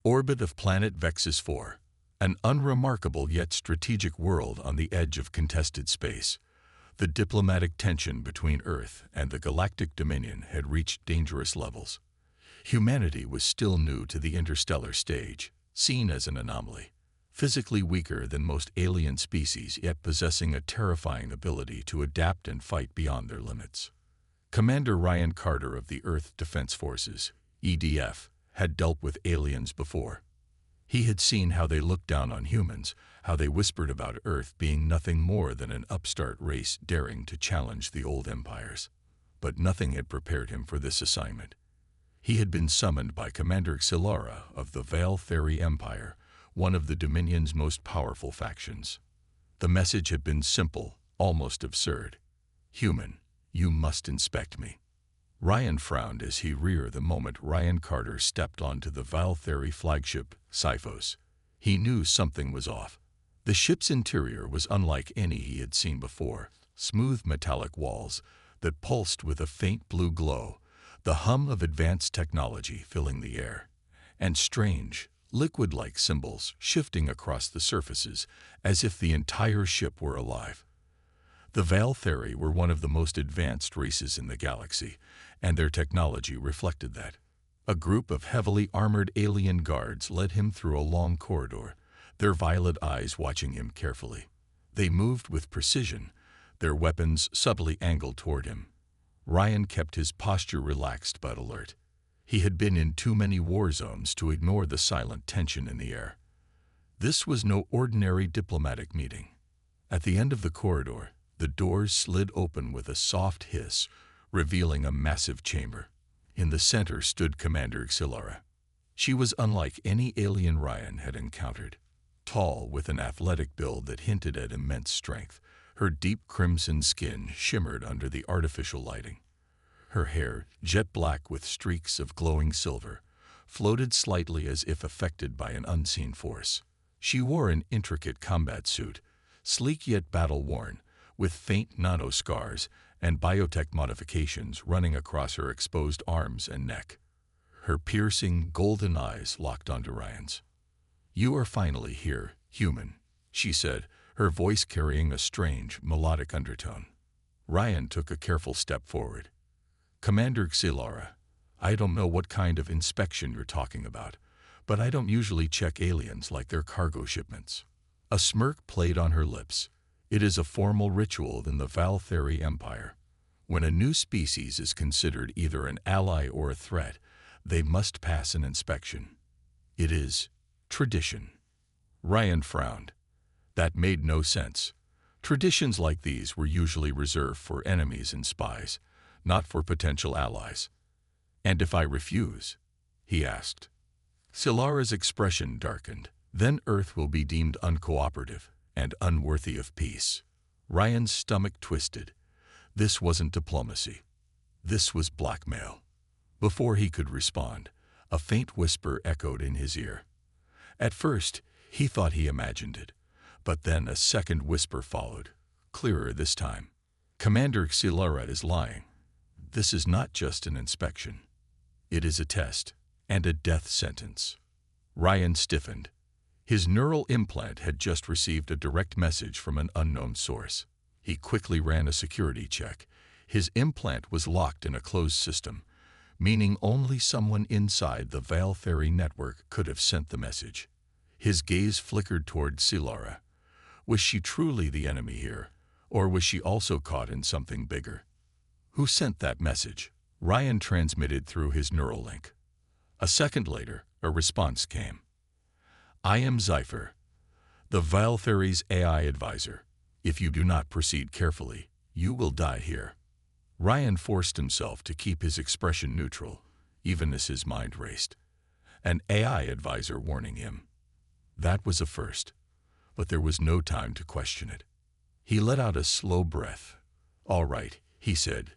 Orbit of planet Vexus 4, an unremarkable yet strategic world on the edge of contested space. The diplomatic tension between Earth and the Galactic Dominion had reached dangerous levels. Humanity was still new to the interstellar stage, seen as an anomaly, physically weaker than most alien species yet possessing a terrifying ability to adapt and fight beyond their limits. Commander Ryan Carter of the Earth Defense Forces, EDF, had dealt with aliens before. He had seen how they looked down on humans, how they whispered about Earth being nothing more than an upstart race daring to challenge the old empires. But nothing had prepared him for this assignment. He had been summoned by Commander Xylara of the Vale Theory Empire, one of the Dominion's most powerful factions. The message had been simple, almost absurd. "Human, you must inspect me." Ryan frowned as he reared the moment Ryan Carter stepped onto the Vale Theory flagship, Sci-Fi. He knew something was off. The ship's interior was unlike any he had seen before, smooth metallic walls that pulsed with a faint blue glow, the hum of advanced technology filling the air, and strange, liquid-like symbols shifting across the surfaces as if the entire ship were alive. The Vale Theory were one of the most advanced races in the galaxy, and their technology reflected that. A group of heavily armored alien guards led him through a long corridor, their violet eyes watching him carefully. They moved with precision, their weapons subtly angled toward him. Ryan kept his posture relaxed but alert. He had been in too many war zones to ignore the silent tension in the air. This was no ordinary diplomatic meeting. At the end of the corridor, the doors slid open with a soft hiss, revealing a massive chamber. In the center stood Commander Xylara. She was unlike any alien Ryan had encountered. Tall, with an athletic build that hinted at immense strength, her deep crimson skin shimmered under the artificial lighting. Her hair, jet black with streaks of glowing silver, floated slightly as if affected by an unseen force. She wore an intricate combat suit, sleek yet battle-worn, with faint nano-scars and biotech modifications running across her exposed arms and neck. Her piercing, golden eyes locked onto Ryan's. "You are finally here, human," she said, her voice carrying a strange, melodic undertone. Ryan took a careful step forward. "Commander Xylara, I don't know what kind of inspection you're talking about, but I don't usually check aliens like their cargo shipments." A smirk played on her lips. "It is a formal ritual in the Vale Theory Empire. When a new species is considered either an ally or a threat, they must pass an inspection. It is tradition." Ryan frowned. That made no sense. Traditions like these were usually reserved for enemies and spies, not for potential allies. "And if I refuse?" he asked. Xylara's expression darkened. "Then Earth will be deemed uncooperative and unworthy of peace." Ryan's stomach twisted. This wasn't diplomacy. This was blackmail. Before he could respond, a faint whisper echoed in his ear. At first, he thought he imagined it, but then a second whisper followed, clearer this time. "Commander Xylara is lying. This is not just an inspection. It is a test, and a death sentence." Ryan stiffened. His neural implant had just received a direct message from an unknown source. He quickly ran a security check. His implant was locked in a closed system, meaning only someone inside the Vale Theory network could have sent the message. His gaze flickered toward Xylara. Was she truly the enemy here, or was she also caught in something bigger? "Who sent that message?" Ryan transmitted through his neural link. A second later, a response came. "I am Zypher, the Vale Theory's AI advisor. If you do not proceed carefully, you will die here." Ryan forced himself to keep his expression neutral, even as his mind raced. An AI advisor warning him. That was a first, but there was no time to question it. He let out a slow breath. "All right," he said,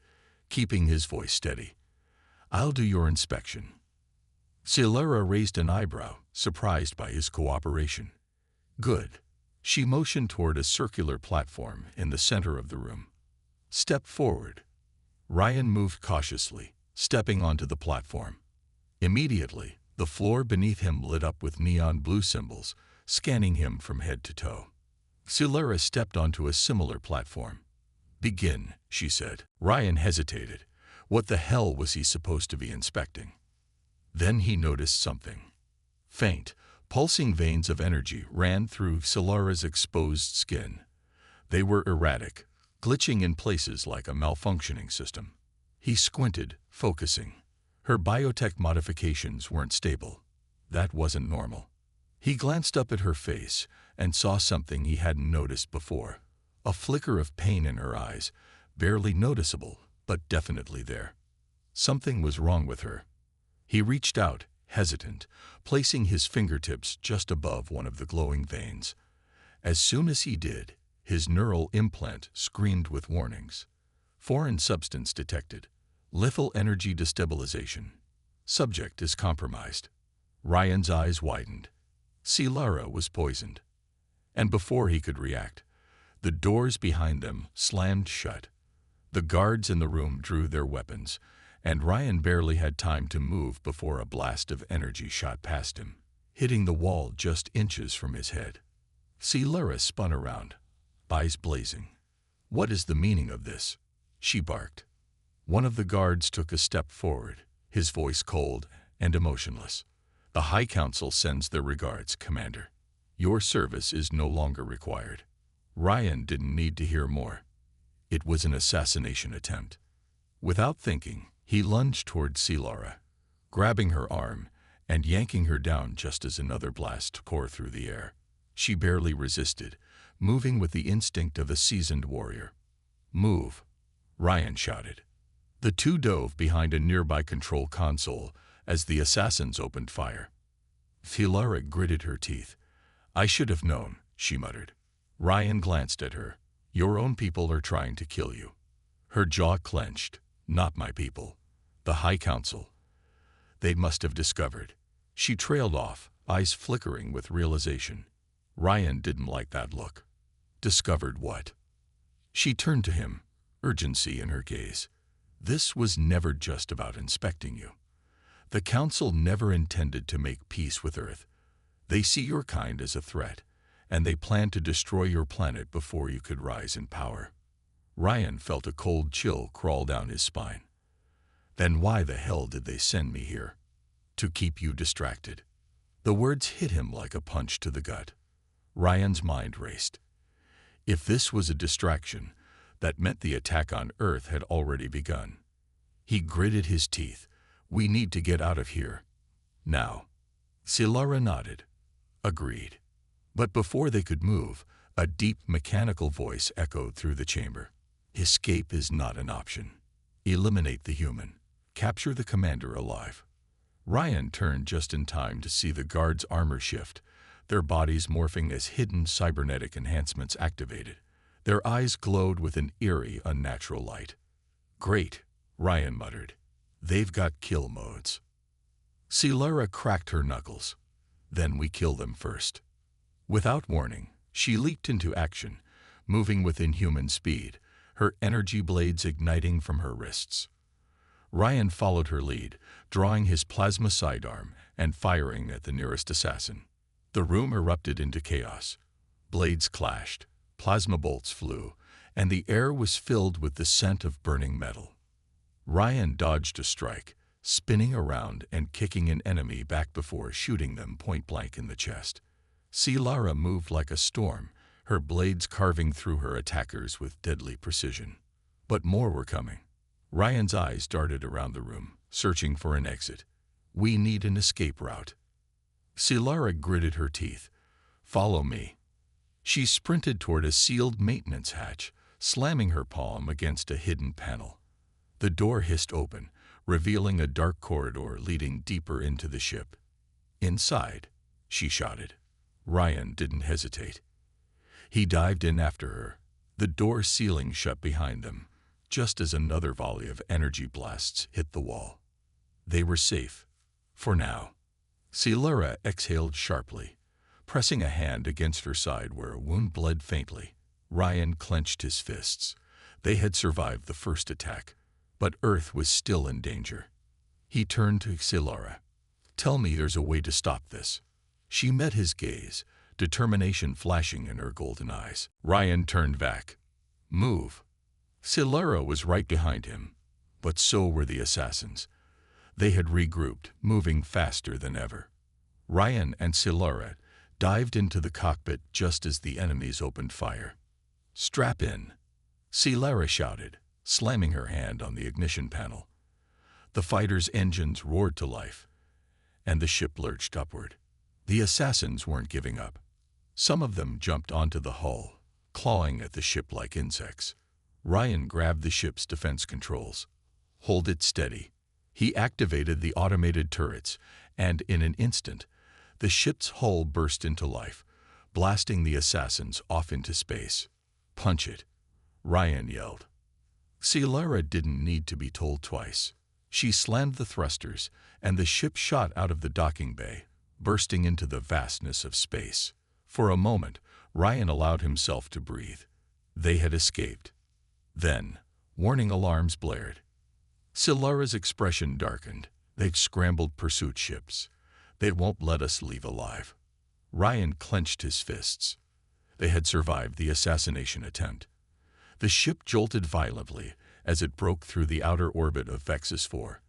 keeping his voice steady. "I'll do your inspection." Xylara raised an eyebrow, surprised by his cooperation. "Good." She motioned toward a circular platform in the center of the room. "Step forward." Ryan moved cautiously, stepping onto the platform. Immediately, The floor beneath him lit up with neon blue symbols, scanning him from head to toe. Silura stepped onto a similar platform. "Begin," she said. Ryan hesitated. What the hell was he supposed to be inspecting? Then he noticed something. Faint, pulsing veins of energy ran through Silura's exposed skin. They were erratic, glitching in places like a malfunctioning system. He squinted, focusing. Her biotech modifications weren't stable. That wasn't normal. He glanced up at her face and saw something he hadn't noticed before. A flicker of pain in her eyes, barely noticeable, but definitely there. Something was wrong with her. He reached out, hesitant, placing his fingertips just above one of the glowing veins. As soon as he did, his neural implant screamed with warnings. Foreign substance detected. Lethal energy destabilization. Subject is compromised. Ryan's eyes widened. Silura was poisoned. And before he could react, the doors behind them slammed shut. The guards in the room drew their weapons, and Ryan barely had time to move before a blast of energy shot past him, hitting the wall just inches from his head. Silura spun around, eyes blazing. "What is the meaning of this?" she barked. One of the guards took a step forward, his voice cold and emotionless. "The High Council sends their regards, Commander. Your service is no longer required." Ryan didn't need to hear more. It was an assassination attempt. Without thinking, he lunged toward Silura, grabbing her arm and yanking her down just as another blast tore through the air. She barely resisted, moving with the instinct of a seasoned warrior. "Move," Ryan shouted. The two dove behind a nearby control console as the assassins opened fire. Silura gritted her teeth. "I should have known," she muttered. Ryan glanced at her. "Your own people are trying to kill you." Her jaw clenched. "Not my people. The High Council. They must have discovered." She trailed off, eyes flickering with realization. Ryan didn't like that look. "Discovered what?" She turned to him, urgency in her gaze. "This was never just about inspecting you. The Council never intended to make peace with Earth. They see your kind as a threat, and they plan to destroy your planet before you could rise in power." Ryan felt a cold chill crawl down his spine. "Then why the hell did they send me here?" "To keep you distracted." The words hit him like a punch to the gut. Ryan's mind raced. If this was a distraction, that meant the attack on Earth had already begun. He gritted his teeth. "We need to get out of here. Now." Silura nodded. Agreed. But before they could move, a deep mechanical voice echoed through the chamber. "Escape is not an option. Eliminate the human. Capture the commander alive." Ryan turned just in time to see the guards' armor shift, their bodies morphing as hidden cybernetic enhancements activated. Their eyes glowed with an eerie, unnatural light. "Great," Ryan muttered. "They've got kill modes." Silura cracked her knuckles. "Then we kill them first." Without warning, she leaped into action, moving with inhuman speed, her energy blades igniting from her wrists. Ryan followed her lead, drawing his plasma sidearm and firing at the nearest assassin. The room erupted into chaos. Blades clashed, plasma bolts flew, and the air was filled with the scent of burning metal. Ryan dodged a strike, spinning around and kicking an enemy back before shooting them point-blank in the chest. Silura moved like a storm, her blades carving through her attackers with deadly precision. But more were coming. Ryan's eyes darted around the room, searching for an exit. "We need an escape route." Silura gritted her teeth. "Follow me." She sprinted toward a sealed maintenance hatch, slamming her palm against a hidden panel. The door hissed open, revealing a dark corridor leading deeper into the ship. "Inside," she shouted. Ryan didn't hesitate. He dived in after her, the door sealing shut behind them, just as another volley of energy blasts hit the wall. They were safe, for now. Silura exhaled sharply, pressing a hand against her side where a wound bled faintly. Ryan clenched his fists. They had survived the first attack, but Earth was still in danger. He turned to Silura. Tell me there's a way to stop this. She met his gaze, determination flashing in her golden eyes. Ryan turned back. Move. Silara was right behind him, but so were the assassins. They had regrouped, moving faster than ever. Ryan and Silara dived into the cockpit just as the enemies opened fire. Strap in, Silara shouted, slamming her hand on the ignition panel. The fighter's engines roared to life, and the ship lurched upward. The assassins weren't giving up. Some of them jumped onto the hull, clawing at the ship like insects. Ryan grabbed the ship's defense controls. Hold it steady. He activated the automated turrets, and in an instant, the ship's hull burst into life, blasting the assassins off into space. Punch it, Ryan yelled. Silara didn't need to be told twice. She slammed the thrusters, and the ship shot out of the docking bay, bursting into the vastness of space. For a moment, Ryan allowed himself to breathe. They had escaped. Then, warning alarms blared. Silara's expression darkened. They've scrambled pursuit ships. They won't let us leave alive. Ryan clenched his fists. They had survived the assassination attempt. The ship jolted violently as it broke through the outer orbit of Vexus 4,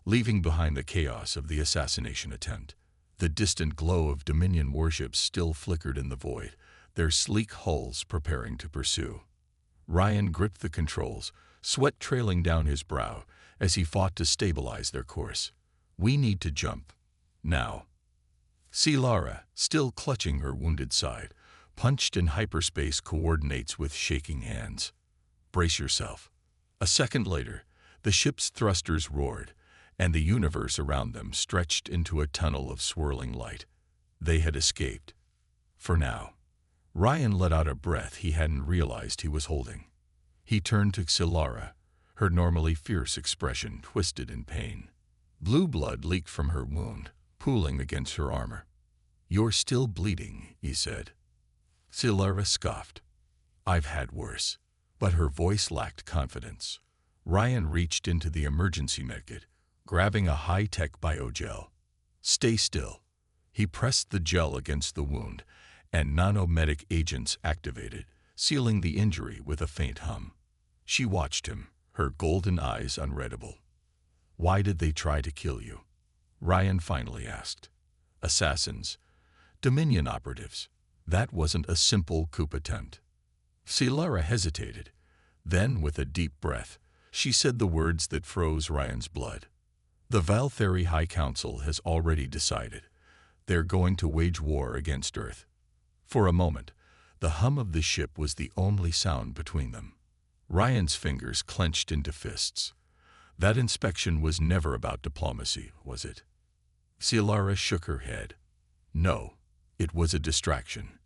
leaving behind the chaos of the assassination attempt. The distant glow of Dominion warships still flickered in the void, their sleek hulls preparing to pursue. Ryan gripped the controls, sweat trailing down his brow as he fought to stabilize their course. We need to jump. Now. Silara, still clutching her wounded side, punched in hyperspace coordinates with shaking hands. Brace yourself. A second later, the ship's thrusters roared, and the universe around them stretched into a tunnel of swirling light. They had escaped. For now. Ryan let out a breath he hadn't realized he was holding. He turned to Silara, her normally fierce expression twisted in pain. Blue blood leaked from her wound, pooling against her armor. You're still bleeding, he said. Silara scoffed. I've had worse. But her voice lacked confidence. Ryan reached into the emergency medkit, grabbing a high-tech biogel. Stay still. He pressed the gel against the wound, and nanomedic agents activated, sealing the injury with a faint hum. She watched him, her golden eyes unreadable. Why did they try to kill you? Ryan finally asked. Assassins. Dominion operatives. That wasn't a simple coup attempt. Silara hesitated. Then, with a deep breath, she said the words that froze Ryan's blood. The Valtheri High Council has already decided. They're going to wage war against Earth. For a moment, the hum of the ship was the only sound between them. Ryan's fingers clenched into fists. That inspection was never about diplomacy, was it? Silara shook her head. No, it was a distraction.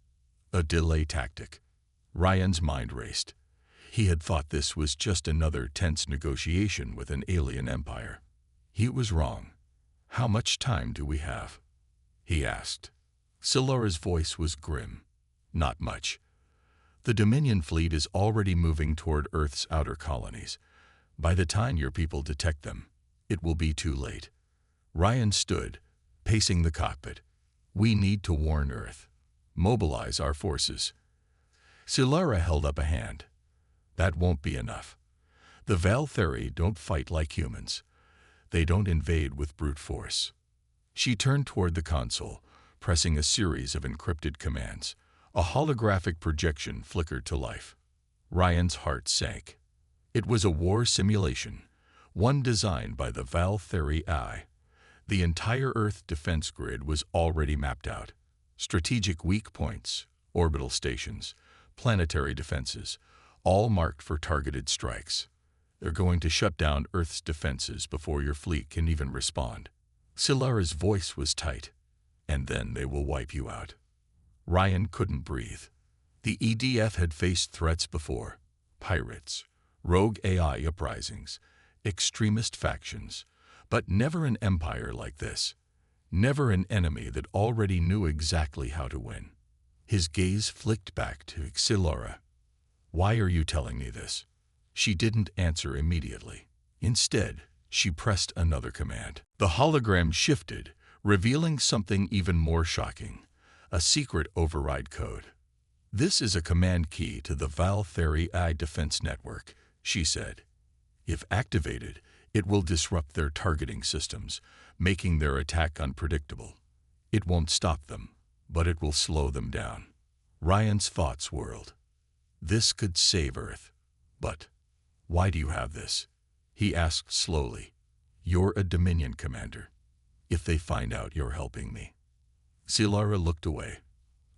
A delay tactic. Ryan's mind raced. He had thought this was just another tense negotiation with an alien empire. He was wrong. How much time do we have? He asked. Silara's voice was grim. Not much. The Dominion fleet is already moving toward Earth's outer colonies. By the time your people detect them, it will be too late. Ryan stood, pacing the cockpit. We need to warn Earth. Mobilize our forces. Silara held up a hand. That won't be enough. The Valtheri don't fight like humans. They don't invade with brute force. She turned toward the console, pressing a series of encrypted commands. A holographic projection flickered to life. Ryan's heart sank. It was a war simulation, one designed by the Valtheri AI. The entire Earth defense grid was already mapped out. Strategic weak points, orbital stations, planetary defenses, all marked for targeted strikes. They're going to shut down Earth's defenses before your fleet can even respond. Silara's voice was tight. And then they will wipe you out. Ryan couldn't breathe. The EDF had faced threats before. Pirates, rogue AI uprisings, extremist factions, but never an empire like this. Never an enemy that already knew exactly how to win. His gaze flicked back to Silara. Why are you telling me this? She didn't answer immediately. Instead, she pressed another command. The hologram shifted, revealing something even more shocking, a secret override code. "This is a command key to the Val-Theri AI defense network," she said. "If activated, it will disrupt their targeting systems, making their attack unpredictable. It won't stop them, but it will slow them down." Ryan's thoughts whirled. This could save Earth. But why do you have this? He asked slowly. "You're a Dominion commander. If they find out you're helping me." Silara looked away.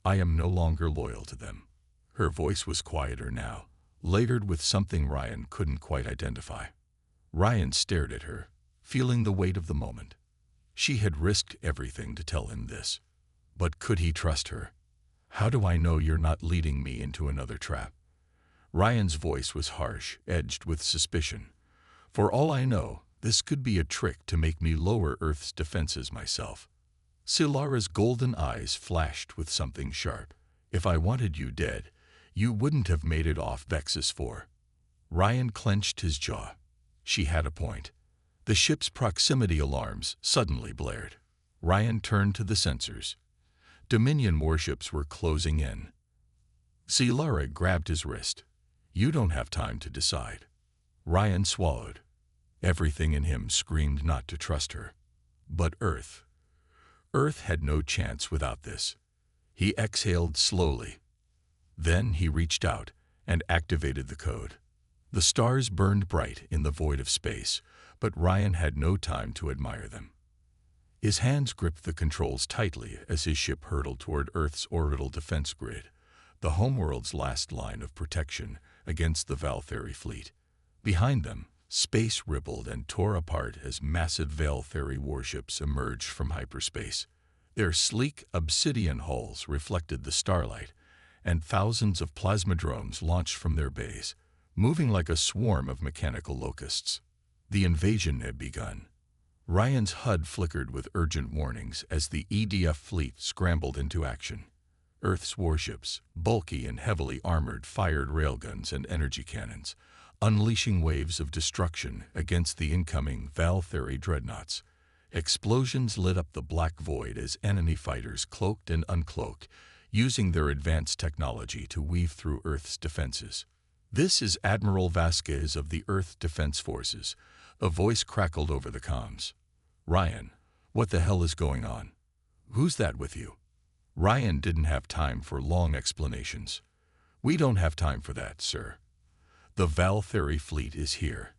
"I am no longer loyal to them." Her voice was quieter now, layered with something Ryan couldn't quite identify. Ryan stared at her, feeling the weight of the moment. She had risked everything to tell him this. But could he trust her? "How do I know you're not leading me into another trap?" Ryan's voice was harsh, edged with suspicion. "For all I know, this could be a trick to make me lower Earth's defenses myself." Silara's golden eyes flashed with something sharp. "If I wanted you dead, you wouldn't have made it off Vexus 4. Ryan clenched his jaw. She had a point. The ship's proximity alarms suddenly blared. Ryan turned to the sensors. Dominion warships were closing in. Silara grabbed his wrist. "You don't have time to decide." Ryan swallowed. Everything in him screamed not to trust her. But Earth had no chance without this. He exhaled slowly. Then he reached out and activated the code. The stars burned bright in the void of space, but Ryan had no time to admire them. His hands gripped the controls tightly as his ship hurtled toward Earth's orbital defense grid, the homeworld's last line of protection against the Val-Theri fleet. Behind them, space rippled and tore apart as massive Val-Theri warships emerged from hyperspace. Their sleek obsidian hulls reflected the starlight, and thousands of plasmodromes launched from their bays, moving like a swarm of mechanical locusts. The invasion had begun. Ryan's HUD flickered with urgent warnings as the EDF fleet scrambled into action. Earth's warships, bulky and heavily armored, fired railguns and energy cannons, unleashing waves of destruction against the incoming Val-Theri dreadnoughts. Explosions lit up the black void as enemy fighters cloaked and uncloaked, using their advanced technology to weave through Earth's defenses. "This is Admiral Vasquez of the Earth Defense Forces," a voice crackled over the comms. "Ryan, what the hell is going on? Who's that with you?" Ryan didn't have time for long explanations. "We don't have time for that, sir. The Val-Theri fleet is here,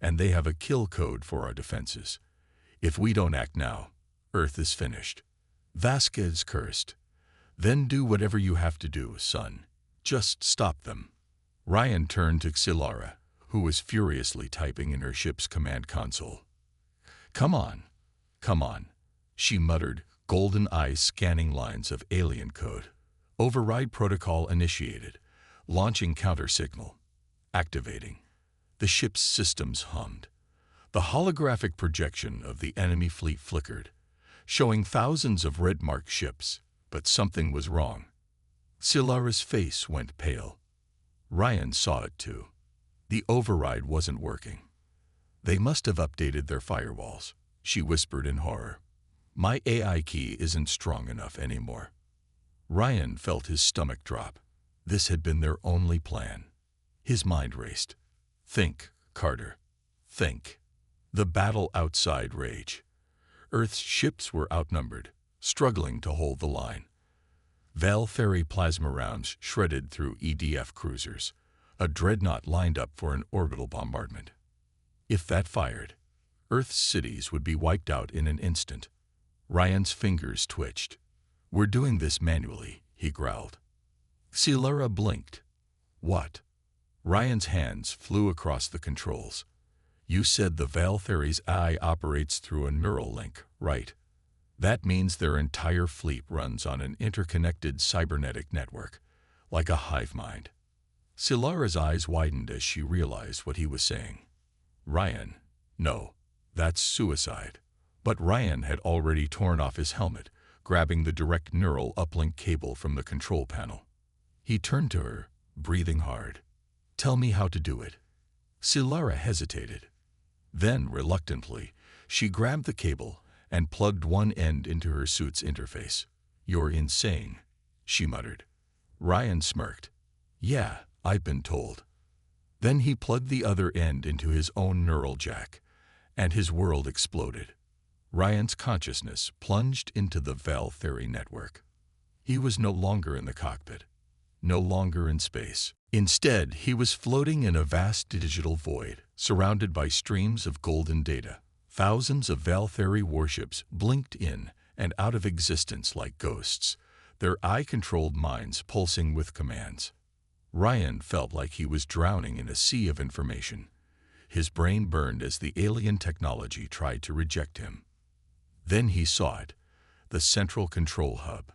and they have a kill code for our defenses. If we don't act now, Earth is finished." Vasquez cursed. "Then do whatever you have to do, son. Just stop them." Ryan turned to Silara, who was furiously typing in her ship's command console. Come on," she muttered, golden eyes scanning lines of alien code. "Override protocol initiated. Launching counter signal. Activating." The ship's systems hummed. The holographic projection of the enemy fleet flickered, showing thousands of red-marked ships, but something was wrong. Silara's face went pale. Ryan saw it too. The override wasn't working. "They must have updated their firewalls," she whispered in horror. "My AI key isn't strong enough anymore." Ryan felt his stomach drop. This had been their only plan. His mind raced. "Think, Carter. Think." The battle outside raged. Earth's ships were outnumbered, struggling to hold the line. Val-Theri plasma rounds shredded through EDF cruisers. A dreadnought lined up for an orbital bombardment. If that fired, Earth's cities would be wiped out in an instant. Ryan's fingers twitched. "We're doing this manually," he growled. Silara blinked. "What?" Ryan's hands flew across the controls. "You said the Val-Theri's eye operates through a neural link, right? That means their entire fleet runs on an interconnected cybernetic network, like a hive mind." Silara's eyes widened as she realized what he was saying. "Ryan, no, that's suicide." But Ryan had already torn off his helmet, grabbing the direct neural uplink cable from the control panel. He turned to her, breathing hard. "Tell me how to do it." Silara hesitated. Then, reluctantly, she grabbed the cable and plugged one end into her suit's interface. "You're insane," she muttered. Ryan smirked. "Yeah, I've been told." Then he plugged the other end into his own neural jack, and his world exploded. Ryan's consciousness plunged into the Val Theory network. He was no longer in the cockpit, no longer in space. Instead, he was floating in a vast digital void, surrounded by streams of golden data. Thousands of Val Theory warships blinked in and out of existence like ghosts, their eye-controlled minds pulsing with commands. Ryan felt like he was drowning in a sea of information. His brain burned as the alien technology tried to reject him. Then he saw it, the central control hub,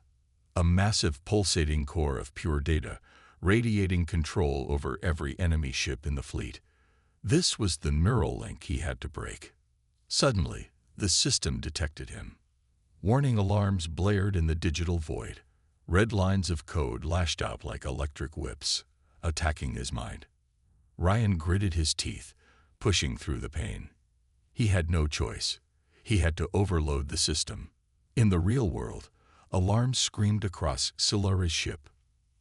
a massive pulsating core of pure data, radiating control over every enemy ship in the fleet. This was the neural link he had to break. Suddenly, the system detected him. Warning alarms blared in the digital void. Red lines of code lashed out like electric whips, attacking his mind. Ryan gritted his teeth, pushing through the pain. He had no choice. He had to overload the system. In the real world, alarms screamed across Silara's ship.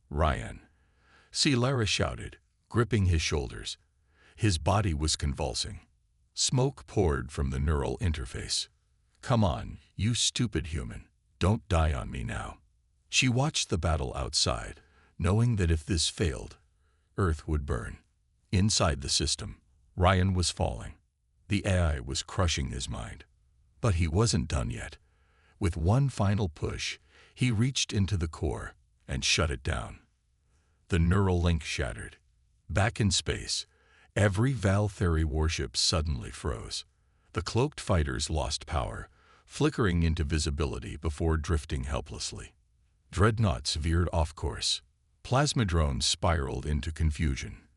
"Ryan!" Silara shouted, gripping his shoulders. His body was convulsing. Smoke poured from the neural interface. "Come on, you stupid human. Don't die on me now." She watched the battle outside, knowing that if this failed, Earth would burn. Inside the system, Ryan was falling. The AI was crushing his mind. But he wasn't done yet. With one final push, he reached into the core and shut it down. The neural link shattered. Back in space, every Val Theory warship suddenly froze. The cloaked fighters lost power, flickering into visibility before drifting helplessly. Dreadnoughts veered off course. Plasma drones spiraled into confusion.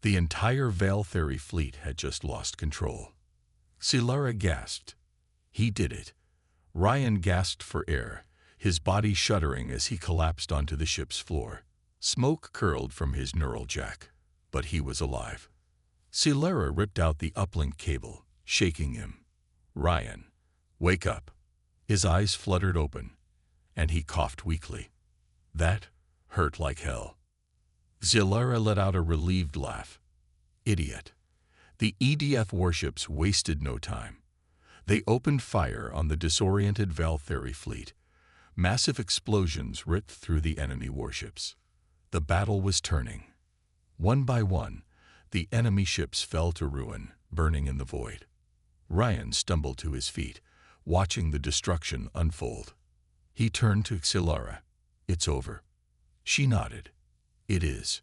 The entire Val Theory fleet had just lost control. Silara gasped. He did it. Ryan gasped for air, his body shuddering as he collapsed onto the ship's floor. Smoke curled from his neural jack, but he was alive. Silara ripped out the uplink cable, shaking him. "Ryan, wake up." His eyes fluttered open, and he coughed weakly. That hurt like hell. Silara let out a relieved laugh. "Idiot." The EDF warships wasted no time. They opened fire on the disoriented Val Theory fleet. Massive explosions ripped through the enemy warships. The battle was turning. One by one, the enemy ships fell to ruin, burning in the void. Ryan stumbled to his feet, watching the destruction unfold. He turned to Silara. "It's over." She nodded. "It is."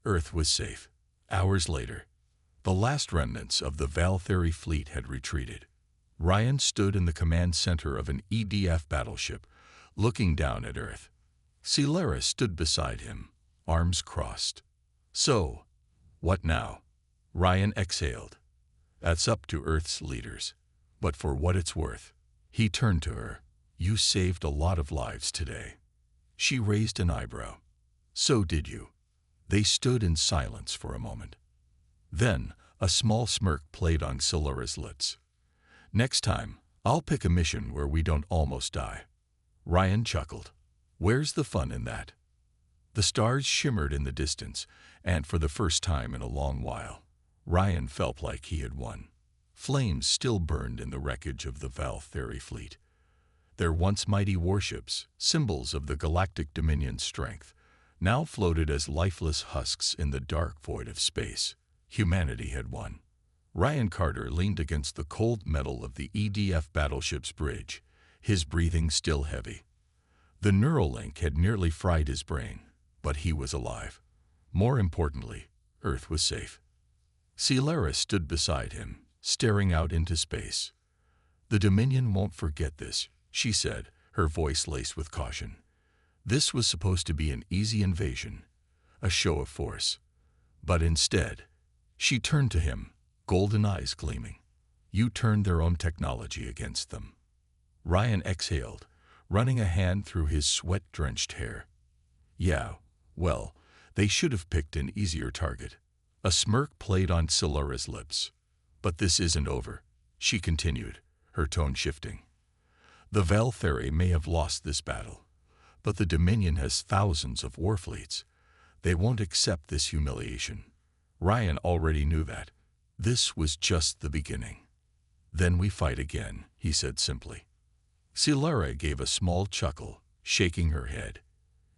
Earth was safe. Hours later, the last remnants of the Val Theory fleet had retreated. Ryan stood in the command center of an EDF battleship, looking down at Earth. Silara stood beside him, arms crossed. "So, what now?" Ryan exhaled. "That's up to Earth's leaders. But for what it's worth." He turned to her. "You saved a lot of lives today." She raised an eyebrow. "So did you." They stood in silence for a moment. Then, a small smirk played on Silara's lips. "Next time, I'll pick a mission where we don't almost die." Ryan chuckled. "Where's the fun in that?" The stars shimmered in the distance, and for the first time in a long while, Ryan felt like he had won. Flames still burned in the wreckage of the Val Theory fleet. Their once mighty warships, symbols of the galactic dominion's strength, now floated as lifeless husks in the dark void of space. Humanity had won. Ryan Carter leaned against the cold metal of the EDF battleship's bridge, his breathing still heavy. The neural link had nearly fried his brain, but he was alive. More importantly, Earth was safe. Silara stood beside him, staring out into space. "The Dominion won't forget this," she said, her voice laced with caution. "This was supposed to be an easy invasion, a show of force. But instead," she turned to him, golden eyes gleaming, "you turned their own technology against them." Ryan exhaled, running a hand through his sweat-drenched hair. "Yeah, well, they should have picked an easier target." A smirk played on Silara's lips. "But this isn't over," she continued, her tone shifting. The Valtheri may have lost this battle, but the Dominion has thousands of war fleets. They won't accept this humiliation. Ryan already knew that. This was just the beginning. Then we fight again, he said simply. Silara gave a small chuckle, shaking her head.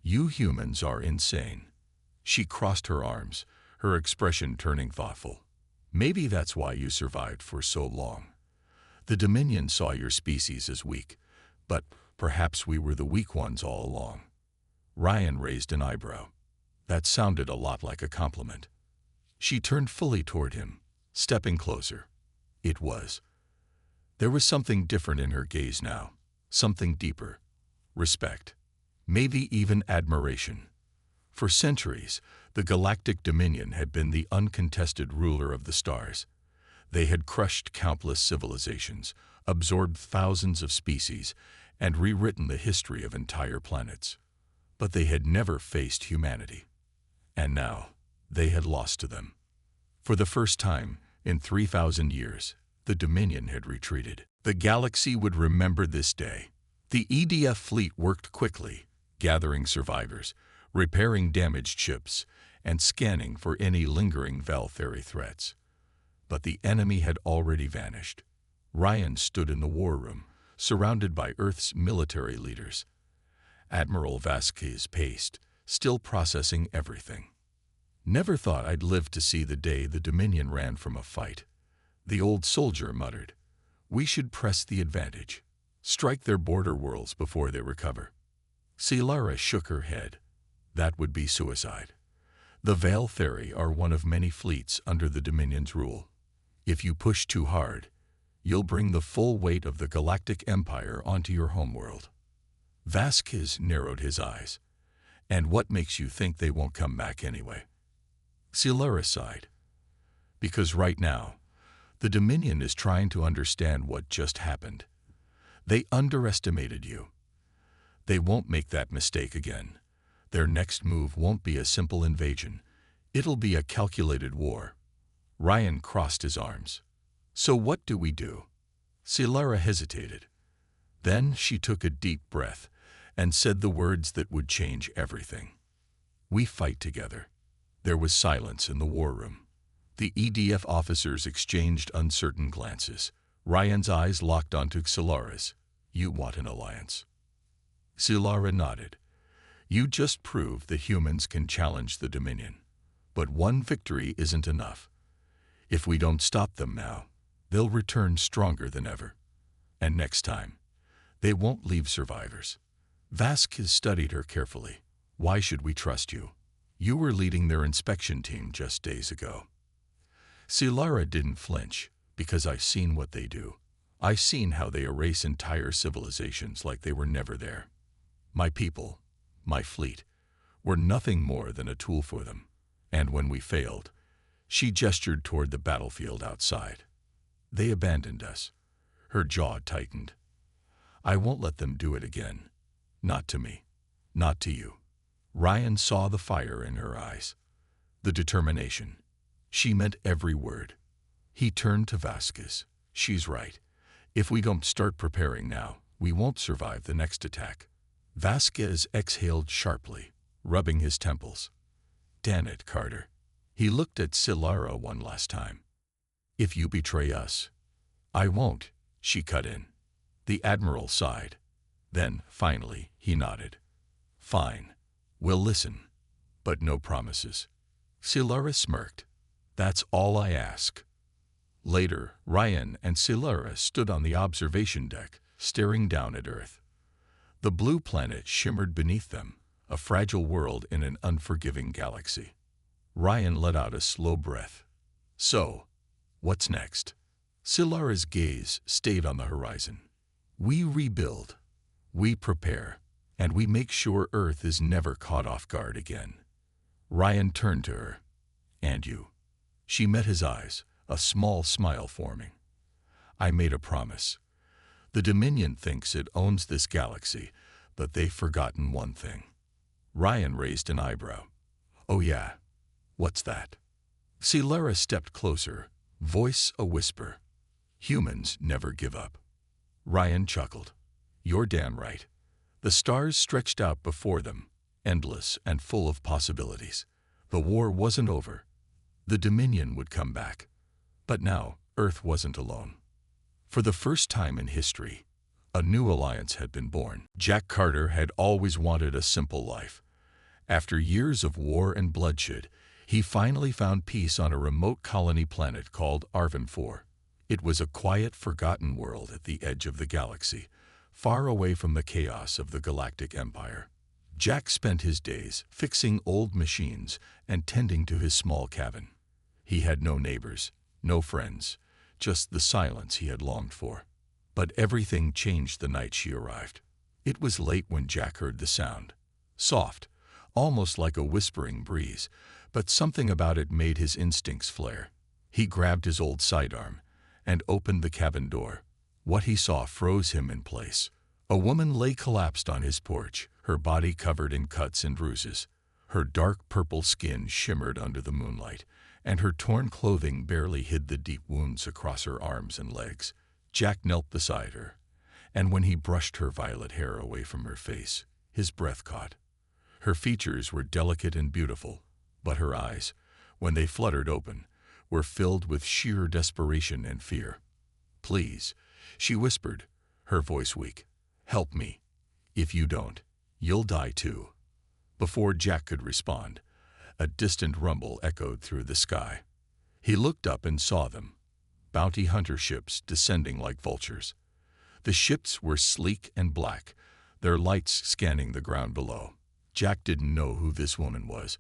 You humans are insane. She crossed her arms, her expression turning thoughtful. Maybe that's why you survived for so long. The Dominion saw your species as weak, but perhaps we were the weak ones all along. Ryan raised an eyebrow. That sounded a lot like a compliment. She turned fully toward him, stepping closer. It was. There was something different in her gaze now, something deeper. Respect. Maybe even admiration. For centuries, the Galactic Dominion had been the uncontested ruler of the stars. They had crushed countless civilizations, absorbed thousands of species, and rewritten the history of entire planets. But they had never faced humanity. And now, they had lost to them. For the first time in 3,000 years, the Dominion had retreated. The galaxy would remember this day. The EDF fleet worked quickly, gathering survivors, repairing damaged ships, and scanning for any lingering Valtheri threats. But the enemy had already vanished. Ryan stood in the war room, surrounded by Earth's military leaders. Admiral Vasquez paced, still processing everything. Never thought I'd live to see the day the Dominion ran from a fight. The old soldier muttered. We should press the advantage. Strike their border worlds before they recover. Silara shook her head. That would be suicide. The Valtheri are one of many fleets under the Dominion's rule. If you push too hard, you'll bring the full weight of the Galactic Empire onto your homeworld. Vasquez narrowed his eyes. And what makes you think they won't come back anyway? Silara sighed. Because right now, the Dominion is trying to understand what just happened. They underestimated you. They won't make that mistake again. Their next move won't be a simple invasion. It'll be a calculated war. Ryan crossed his arms. So what do we do? Silara hesitated. Then she took a deep breath and said the words that would change everything. We fight together. There was silence in the war room. The EDF officers exchanged uncertain glances. Ryan's eyes locked onto Silara's. You want an alliance? Silara nodded. You just proved that humans can challenge the Dominion. But one victory isn't enough. If we don't stop them now, they'll return stronger than ever. And next time, they won't leave survivors. Vasquez studied her carefully. Why should we trust you? You were leading their inspection team just days ago. Silara didn't flinch, because I've seen what they do. I've seen how they erase entire civilizations like they were never there. My people, my fleet, were nothing more than a tool for them. And when we failed, she gestured toward the battlefield outside. They abandoned us. Her jaw tightened. I won't let them do it again. Not to me. Not to you. Ryan saw the fire in her eyes. The determination. She meant every word. He turned to Vasquez. She's right. If we don't start preparing now, we won't survive the next attack. Vasquez exhaled sharply, rubbing his temples. Damn it, Carter. He looked at Silara one last time. If you betray us, I won't, she cut in. The Admiral sighed. Then, finally, he nodded. Fine. We'll listen. But no promises. Silara smirked. That's all I ask. Later, Ryan and Silara stood on the observation deck, staring down at Earth. The blue planet shimmered beneath them, a fragile world in an unforgiving galaxy. Ryan let out a slow breath. So, what's next? Silara's gaze stayed on the horizon. We rebuild, we prepare, and we make sure Earth is never caught off guard again. Ryan turned to her. And you? She met his eyes, a small smile forming. I made a promise. The Dominion thinks it owns this galaxy, but they've forgotten one thing. Ryan raised an eyebrow. Oh yeah, what's that? Silara stepped closer, voice a whisper. Humans never give up. Ryan chuckled. You're damn right. The stars stretched out before them, endless and full of possibilities. The war wasn't over. The Dominion would come back. But now, Earth wasn't alone. For the first time in history, a new alliance had been born. Jack Carter had always wanted a simple life. After years of war and bloodshed, he finally found peace on a remote colony planet called Arvin 4. It was a quiet, forgotten world at the edge of the galaxy, far away from the chaos of the Galactic Empire. Jack spent his days fixing old machines and tending to his small cabin. He had no neighbors, no friends, just the silence he had longed for. But everything changed the night she arrived. It was late when Jack heard the sound. Soft, almost like a whispering breeze, but something about it made his instincts flare. He grabbed his old sidearm and opened the cabin door. What he saw froze him in place. A woman lay collapsed on his porch, her body covered in cuts and bruises. Her dark purple skin shimmered under the moonlight, and her torn clothing barely hid the deep wounds across her arms and legs. Jack knelt beside her, and when he brushed her violet hair away from her face, his breath caught. Her features were delicate and beautiful, but her eyes, when they fluttered open, were filled with sheer desperation and fear. "Please," she whispered, her voice weak. "Help me. If you don't, you'll die too." Before Jack could respond, a distant rumble echoed through the sky. He looked up and saw them, bounty hunter ships descending like vultures. The ships were sleek and black, their lights scanning the ground below. Jack didn't know who this woman was,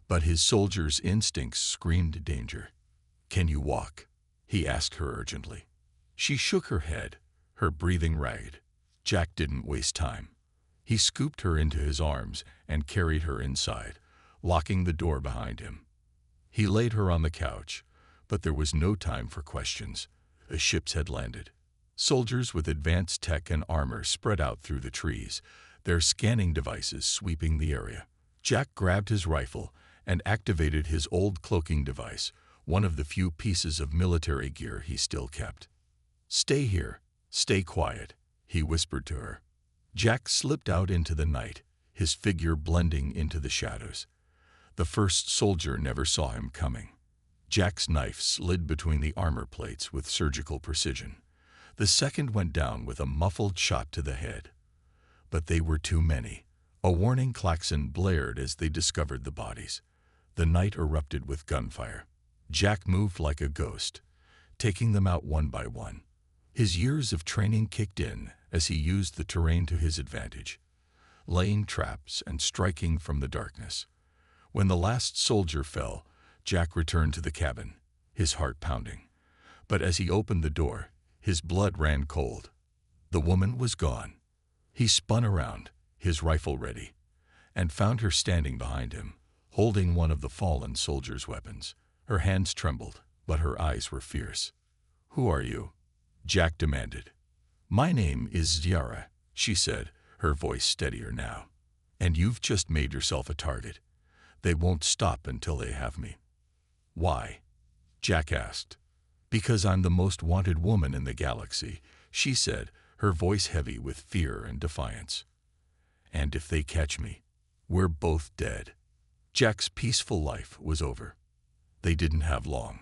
but his soldier's instincts screamed danger. "Can you walk?" he asked her urgently. She shook her head, her breathing ragged. Jack didn't waste time. He scooped her into his arms and carried her inside, locking the door behind him. He laid her on the couch, but there was no time for questions. The ships had landed. Soldiers with advanced tech and armor spread out through the trees, their scanning devices sweeping the area. Jack grabbed his rifle and activated his old cloaking device, one of the few pieces of military gear he still kept. "Stay here, stay quiet," he whispered to her. Jack slipped out into the night, his figure blending into the shadows. The first soldier never saw him coming. Jack's knife slid between the armor plates with surgical precision. The second went down with a muffled shot to the head. But they were too many. A warning klaxon blared as they discovered the bodies. The night erupted with gunfire. Jack moved like a ghost, taking them out one by one. His years of training kicked in as he used the terrain to his advantage, laying traps and striking from the darkness. When the last soldier fell, Jack returned to the cabin, his heart pounding. But as he opened the door, his blood ran cold. The woman was gone. He spun around, his rifle ready, and found her standing behind him, holding one of the fallen soldier's weapons. Her hands trembled, but her eyes were fierce. "Who are you?" Jack demanded. "My name is Ziara," she said, her voice steadier now. "And you've just made yourself a target. They won't stop until they have me." "Why?" Jack asked. "Because I'm the most wanted woman in the galaxy," she said, her voice heavy with fear and defiance. "And if they catch me, we're both dead." Jack's peaceful life was over. They didn't have long.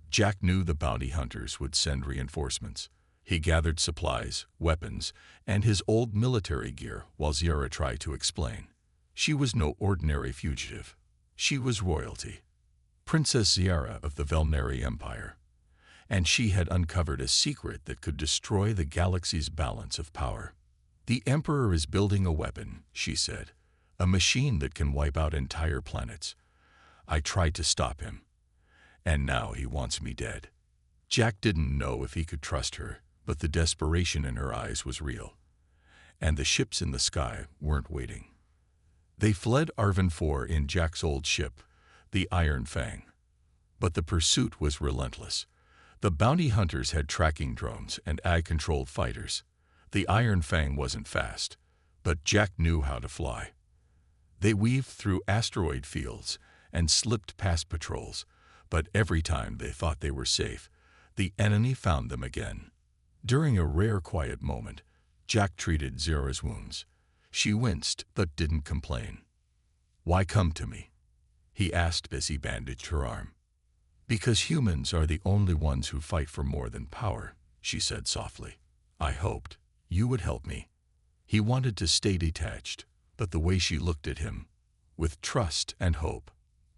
Jack knew the bounty hunters would send reinforcements. He gathered supplies, weapons, and his old military gear while Ziara tried to explain. She was no ordinary fugitive. She was royalty. Princess Ziara of the Velnari Empire. And she had uncovered a secret that could destroy the galaxy's balance of power. "The Emperor is building a weapon," she said, "a machine that can wipe out entire planets. I tried to stop him, and now he wants me dead." Jack didn't know if he could trust her, but the desperation in her eyes was real. And the ships in the sky weren't waiting. They fled Arvin 4 in Jack's old ship, the Iron Fang. But the pursuit was relentless. The bounty hunters had tracking drones and AI-controlled fighters. The Iron Fang wasn't fast, but Jack knew how to fly. They weaved through asteroid fields and slipped past patrols, but every time they thought they were safe, the enemy found them again. During a rare quiet moment, Jack treated Zira's wounds. She winced, but didn't complain. "Why come to me?" he asked as he bandaged her arm. "Because humans are the only ones who fight for more than power," she said softly. "I hoped you would help me." He wanted to stay detached, but the way she looked at him, with trust and hope,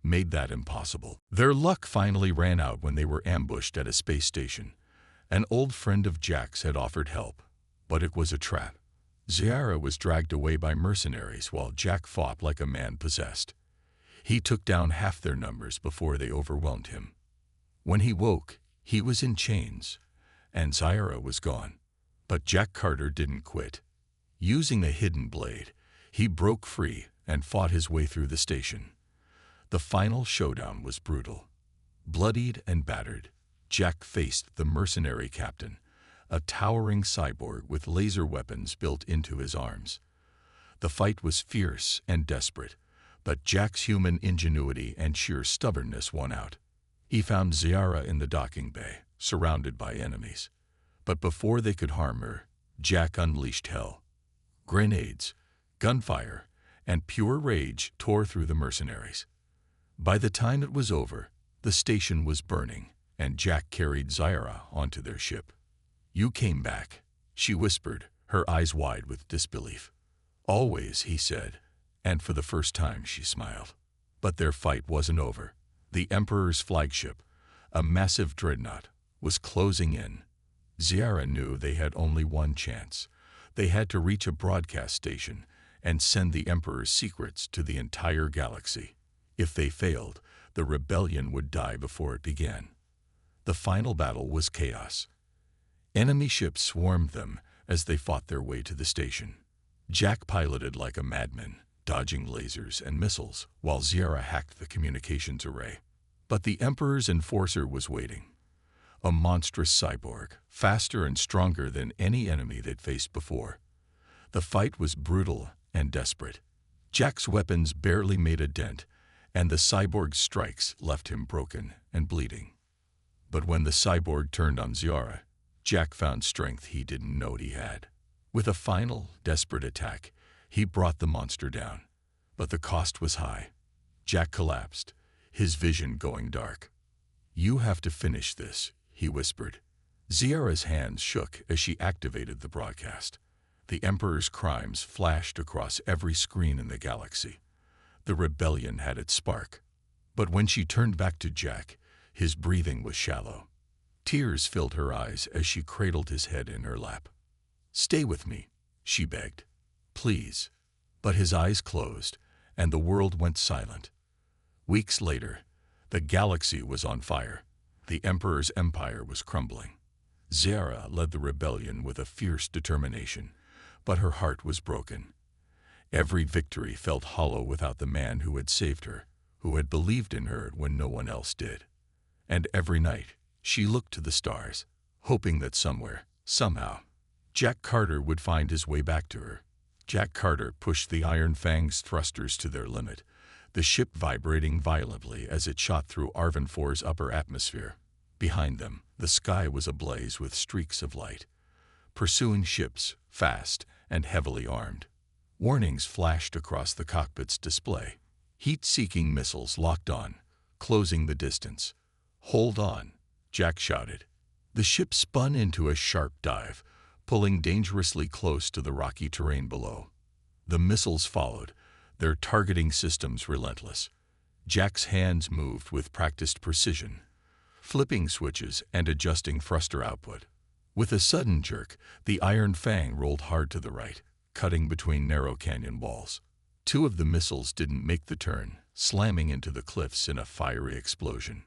made that impossible. Their luck finally ran out when they were ambushed at a space station. An old friend of Jack's had offered help, but it was a trap. Zira was dragged away by mercenaries while Jack fought like a man possessed. He took down half their numbers before they overwhelmed him. When he woke, he was in chains, and Zira was gone. But Jack Carter didn't quit. Using a hidden blade, he broke free and fought his way through the station. The final showdown was brutal. Bloodied and battered, Jack faced the mercenary captain, a towering cyborg with laser weapons built into his arms. The fight was fierce and desperate, but Jack's human ingenuity and sheer stubbornness won out. He found Zira in the docking bay, surrounded by enemies. But before they could harm her, Jack unleashed hell. Grenades, gunfire, and pure rage tore through the mercenaries. By the time it was over, the station was burning, and Jack carried Zira onto their ship. "You came back," she whispered, her eyes wide with disbelief. "Always," he said, and for the first time she smiled. But their fight wasn't over. The Emperor's flagship, a massive dreadnought, was closing in. Zira knew they had only one chance. They had to reach a broadcast station and send the Emperor's secrets to the entire galaxy. If they failed, the rebellion would die before it began. The final battle was chaos. Enemy ships swarmed them as they fought their way to the station. Jack piloted like a madman, dodging lasers and missiles, while Zira hacked the communications array. But the Emperor's enforcer was waiting. A monstrous cyborg, faster and stronger than any enemy they'd faced before. The fight was brutal and desperate. Jack's weapons barely made a dent, and the cyborg's strikes left him broken and bleeding. But when the cyborg turned on Zira, Jack found strength he didn't know he had. With a final, desperate attack, he brought the monster down. But the cost was high. Jack collapsed, his vision going dark. "You have to finish this," he whispered. Zira's hands shook as she activated the broadcast. The Emperor's crimes flashed across every screen in the galaxy. The rebellion had its spark. But when she turned back to Jack, his breathing was shallow. Tears filled her eyes as she cradled his head in her lap. "Stay with me," she begged. "Please." But his eyes closed, and the world went silent. Weeks later, the galaxy was on fire. The Emperor's empire was crumbling. Zira led the rebellion with a fierce determination, but her heart was broken. Every victory felt hollow without the man who had saved her, who had believed in her when no one else did. And every night, she looked to the stars, hoping that somewhere, somehow, Jack Carter would find his way back to her. Jack Carter pushed the Iron Fang's thrusters to their limit, the ship vibrating violently as it shot through Arvin 4's upper atmosphere. Behind them, the sky was ablaze with streaks of light. Pursuing ships, fast and heavily armed. Warnings flashed across the cockpit's display. Heat-seeking missiles locked on, closing the distance. "Hold on," Jack shouted. The ship spun into a sharp dive, pulling dangerously close to the rocky terrain below. The missiles followed, their targeting systems relentless. Jack's hands moved with practiced precision, flipping switches and adjusting thruster output. With a sudden jerk, the Iron Fang rolled hard to the right, cutting between narrow canyon walls. Two of the missiles didn't make the turn, slamming into the cliffs in a fiery explosion.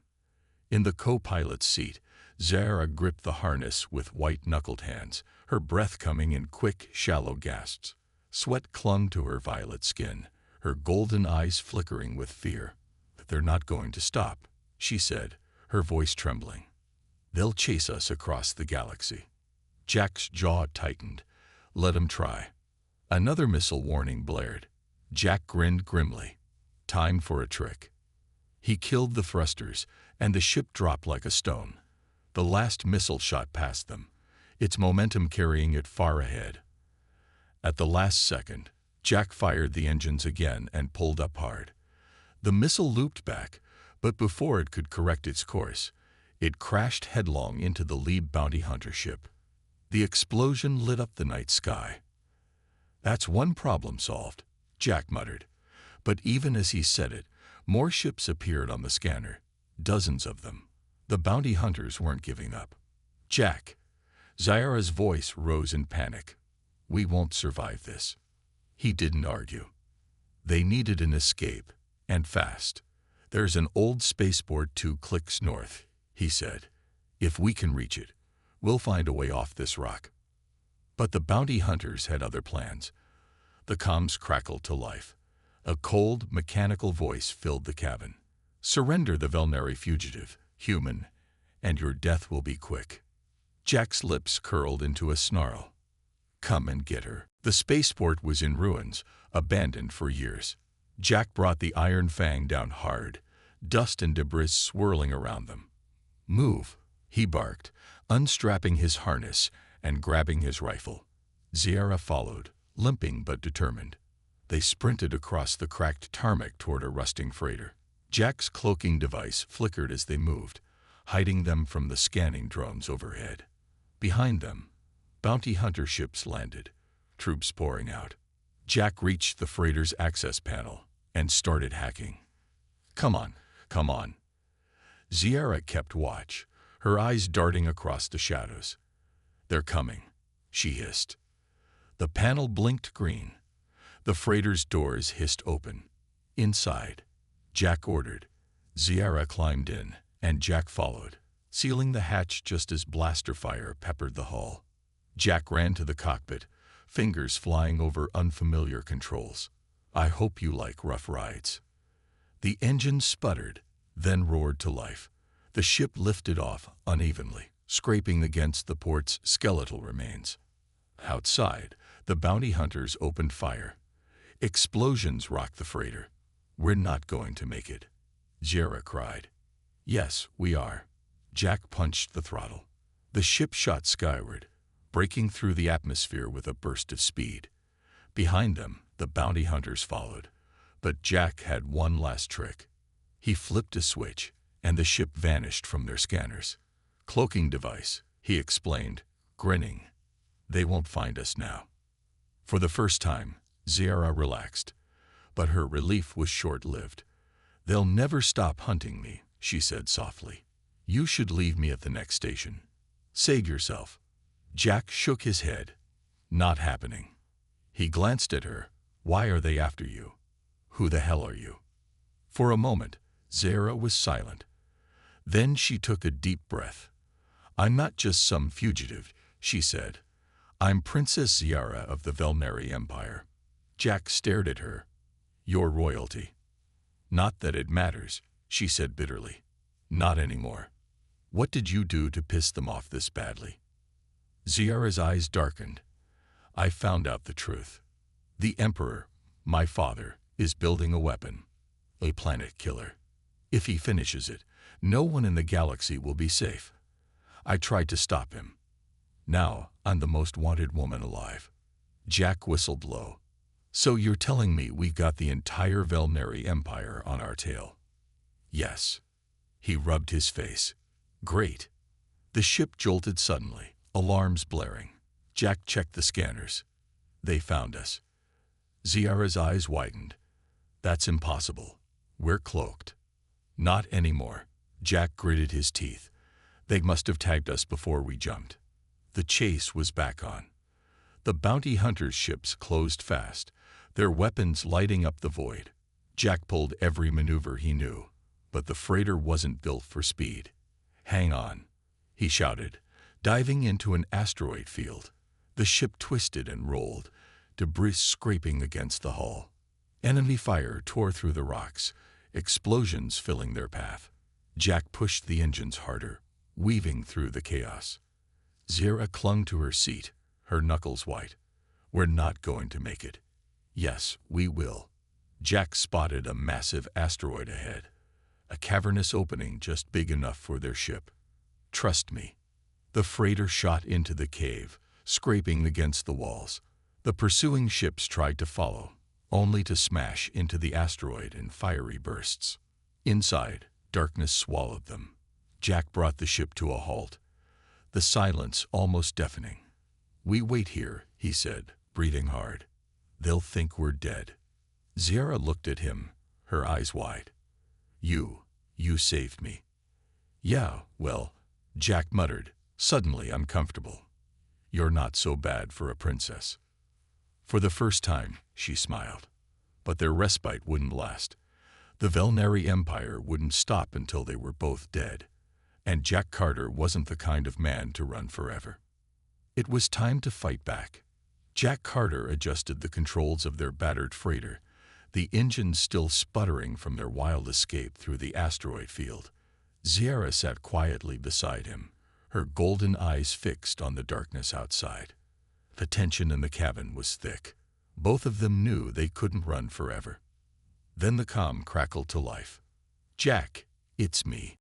In the co-pilot's seat, Zira gripped the harness with white-knuckled hands, her breath coming in quick, shallow gasps. Sweat clung to her violet skin, her golden eyes flickering with fear. "They're not going to stop," she said, her voice trembling. "They'll chase us across the galaxy." Jack's jaw tightened. "Let 'em try." Another missile warning blared. Jack grinned grimly. Time for a trick. He killed the thrusters, and the ship dropped like a stone. The last missile shot past them, its momentum carrying it far ahead. At the last second, Jack fired the engines again and pulled up hard. The missile looped back, but before it could correct its course, it crashed headlong into the lead bounty hunter ship. The explosion lit up the night sky. "That's one problem solved," Jack muttered. But even as he said it, more ships appeared on the scanner, dozens of them. The bounty hunters weren't giving up. "Jack," Zyara's voice rose in panic. "We won't survive this." He didn't argue. They needed an escape, and fast. "There's an old spaceport 2 clicks north," he said. "If we can reach it, we'll find a way off this rock." But the bounty hunters had other plans. The comms crackled to life. A cold, mechanical voice filled the cabin. "Surrender the Velnari fugitive, human, and your death will be quick." Jack's lips curled into a snarl. "Come and get her." The spaceport was in ruins, abandoned for years. Jack brought the iron fang down hard, dust and debris swirling around them. "Move," he barked, unstrapping his harness and grabbing his rifle. Zyara followed, limping but determined. They sprinted across the cracked tarmac toward a rusting freighter. Jack's cloaking device flickered as they moved, hiding them from the scanning drones overhead. Behind them, bounty hunter ships landed, troops pouring out. Jack reached the freighter's access panel and started hacking. Come on. Zyara kept watch, her eyes darting across the shadows. "They're coming," she hissed. The panel blinked green. The freighter's doors hissed open. Inside, Jack ordered. Zyara climbed in, and Jack followed, sealing the hatch just as blaster fire peppered the hull. Jack ran to the cockpit, fingers flying over unfamiliar controls. "I hope you like rough rides." The engine sputtered, then roared to life. The ship lifted off unevenly, scraping against the port's skeletal remains. Outside, the bounty hunters opened fire. Explosions rocked the freighter. "We're not going to make it," Zyara cried. "Yes, we are." Jack punched the throttle. The ship shot skyward, breaking through the atmosphere with a burst of speed. Behind them, the bounty hunters followed. But Jack had one last trick. He flipped a switch, and the ship vanished from their scanners. "Cloaking device," he explained, grinning. "They won't find us now." For the first time, Zyara relaxed, but her relief was short-lived. "They'll never stop hunting me," she said softly. "You should leave me at the next station. Save yourself." Jack shook his head. "Not happening." He glanced at her. "Why are they after you? Who the hell are you?" For a moment, Zyara was silent. Then she took a deep breath. "I'm not just some fugitive," she said. "I'm Princess Zyara of the Velnari Empire." Jack stared at her. "You're royalty." "Not that it matters," she said bitterly. "Not anymore. What did you do to piss them off this badly?" Zyara's eyes darkened. "I found out the truth. The Emperor, my father, is building a weapon, a planet killer. If he finishes it, no one in the galaxy will be safe. I tried to stop him. Now I'm the most wanted woman alive." Jack whistled low. "So you're telling me we've got the entire Velnari Empire on our tail?" "Yes." He rubbed his face. "Great." The ship jolted suddenly, alarms blaring. Jack checked the scanners. "They found us." Zyara's eyes widened. "That's impossible. We're cloaked." "Not anymore." Jack gritted his teeth. "They must have tagged us before we jumped." The chase was back on. The bounty hunters' ships closed fast, their weapons lighting up the void. Jack pulled every maneuver he knew, but the freighter wasn't built for speed. "Hang on," he shouted, diving into an asteroid field. The ship twisted and rolled, debris scraping against the hull. Enemy fire tore through the rocks, explosions filling their path. Jack pushed the engines harder, weaving through the chaos. Zyara clung to her seat, her knuckles white. "We're not going to make it." "Yes, we will." Jack spotted a massive asteroid ahead, a cavernous opening just big enough for their ship. "Trust me." The freighter shot into the cave, scraping against the walls. The pursuing ships tried to follow, only to smash into the asteroid in fiery bursts. Inside, darkness swallowed them. Jack brought the ship to a halt, the silence almost deafening. "We wait here," he said, breathing hard. "They'll think we're dead." Zara looked at him, her eyes wide. You saved me." "Yeah, well," Jack muttered, suddenly uncomfortable. "You're not so bad for a princess." For the first time, she smiled. But their respite wouldn't last. The Velnari Empire wouldn't stop until they were both dead. And Jack Carter wasn't the kind of man to run forever. It was time to fight back. Jack Carter adjusted the controls of their battered freighter, the engines still sputtering from their wild escape through the asteroid field. Zara sat quietly beside him, her golden eyes fixed on the darkness outside. The tension in the cabin was thick. Both of them knew they couldn't run forever. Then the comm crackled to life. "Jack, it's me.